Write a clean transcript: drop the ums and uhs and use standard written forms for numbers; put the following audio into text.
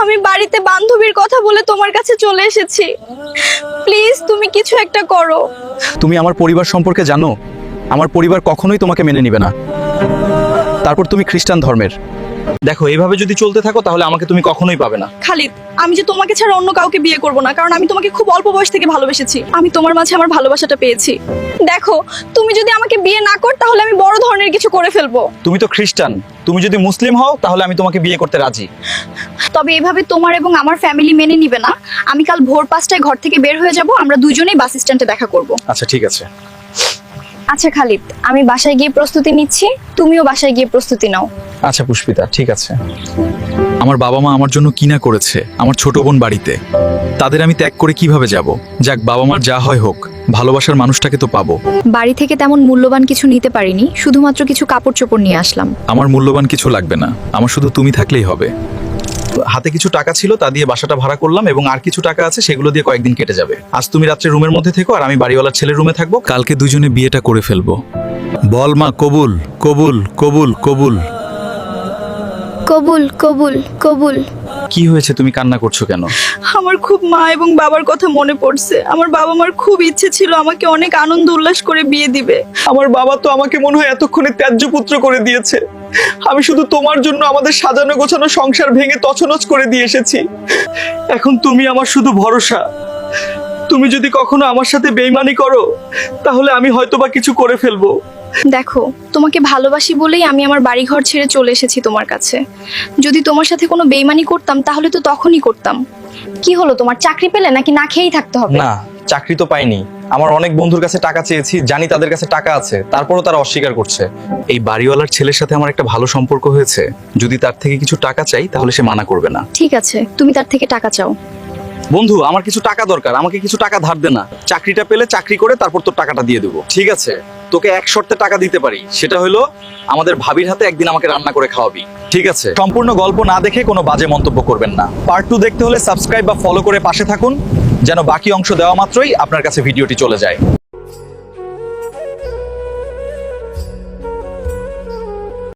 আমি বাড়িতে বান্ধবীর কথা বলে তোমার কাছে চলে এসেছি। প্লিজ তুমি কিছু একটা করো। তুমি আমার পরিবার সম্পর্কে জানো? আমার পরিবার কখনোই তোমাকে মেনে নেবে না। তারপর তুমি খ্রিস্টান ধর্মের। দেখো, এইভাবে যদি চলতে থাকো তাহলে আমাকে তুমি কখনোই পাবে না। খালিদ, আমি যে তোমাকে ছাড়া অন্য কাউকে বিয়ে করব না, কারণ আমি তোমাকে খুব অল্প বয়স থেকে ভালোবেসেছি। আমি তোমার মাঝে আমার ভালোবাসাটা পেয়েছি। দেখো, তুমি যদি আমাকে বিয়ে না কর তাহলে আমি বড় ধরনের কিছু করে ফেলবো। তুমি তো খ্রিস্টান, তুমি যদি মুসলিম হও তাহলে আমি তোমাকে বিয়ে করতে রাজি। তবে এভাবে তোমার এবং আমার ফ্যামিলি মেনে নিবে না। আমি কাল ভোর 5টায় ঘর থেকে বের হয়ে যাব, আমরা দুজনেই বাস স্ট্যান্ডে দেখা করব। আচ্ছা, ঠিক আছে। আচ্ছা খালিদ, আমি বাসায় গিয়ে প্রস্তুতি নিচ্ছি, তুমিও বাসায় গিয়ে প্রস্তুতি নাও। আচ্ছা পুষ্পিতা, ঠিক আছে। আমার বাবা মা আমার জন্য কি না করেছে, আমার ছোট বোন বাড়িতে। তাদের আমি ত্যাগ করে কিভাবে যাব? যাক, বাবা মার যা হয় হোক, ভালোবাসার মানুষটাকে তো পাবো। বাড়ি থেকে তেমন মূল্যবান কিছু নিতে পারিনি, শুধুমাত্র কিছু কাপড় চোপড় নিয়ে আসলাম। আমার মূল্যবান কিছু লাগবে না, আমার শুধু তুমি থাকলেই হবে। হাতে কিছু টাকা ছিল, তা দিয়ে বাসাটা ভাড়া করলাম, এবং আর কিছু টাকা আছে, সেগুলো দিয়ে কয়েকদিন কেটে যাবে। আজ তুমি রাত্রে রুমের মধ্যে থেকো, আর আমি বাড়িওয়ালার ছেলের রুমে থাকবো। কালকে দুজনে বিয়েটা করে ফেলবো। বল মা, কবুল কবুল কবুল কবুল। কবুল কবুল কবুল। কি হয়েছে, তুমি কান্না করছো কেন? আমার খুব মা এবং বাবার কথা মনে পড়ছে। আমার বাবা মার খুব ইচ্ছে ছিল আমাকে অনেক আনন্দ উল্লাস করে বিয়ে দিবে। আমার বাবা তো আমাকে মনে হয় এতক্ষণে ত্যায্য পুত্র করে দিয়েছে। আমি শুধু তোমার জন্য আমাদের সাজানো গোছানো সংসার ভেঙে তছনছ করে দিয়ে এসেছি। এখন তুমি আমার শুধু ভরসা। তুমি যদি কখনো আমার সাথে বেইমানি করো তাহলে আমি হয়তোবা কিছু করে ফেলবো। দেখো, তোমাকে ভালোবাসি বলেই আমি আমার বাড়িঘর ছেড়ে চলে এসেছি তোমার কাছে। যদি তোমার সাথে কোনো বেইমানি করতাম তাহলে তো তখনই করতাম। কি হলো, তোমার চাকরি পেলে নাকি না খেয়েই থাকতে হবে? না, চাকরি তো পাইনি। আমার অনেক বন্ধুর কাছে টাকা চেয়েছি, জানি তাদের কাছে টাকা আছে, তারপরও তারা অস্বীকার করছে। এই বাড়িওয়ালার ছেলের সাথে আমার একটা ভালো সম্পর্ক হয়েছে, যদি তার থেকে কিছু টাকা চাই তাহলে সে মানা করবে না। ঠিক আছে, তুমি তার থেকে টাকা চাও। বন্ধু, আমার কিছু টাকা দরকার, আমাকে কিছু টাকা ধার দে না। চাকরিটা পেলে চাকরি করে তারপর তোর টাকাটা দিয়ে দেবো। ঠিক আছে, তোকে এক শর্তে টাকা দিতে পারি, সেটা হলো আমাদের ভাবির হাতে একদিন আমাকে রান্না করে খাওয়াবি। ঠিক আছে? সম্পূর্ণ গল্প না দেখে কোনো বাজে মন্তব্য করবেন না। পার্ট 2 দেখতে হলে সাবস্ক্রাইব বা ফলো করে পাশে থাকুন, যেন বাকি অংশ দেওয়া মাত্রই আপনার কাছে ভিডিওটি চলে যায়।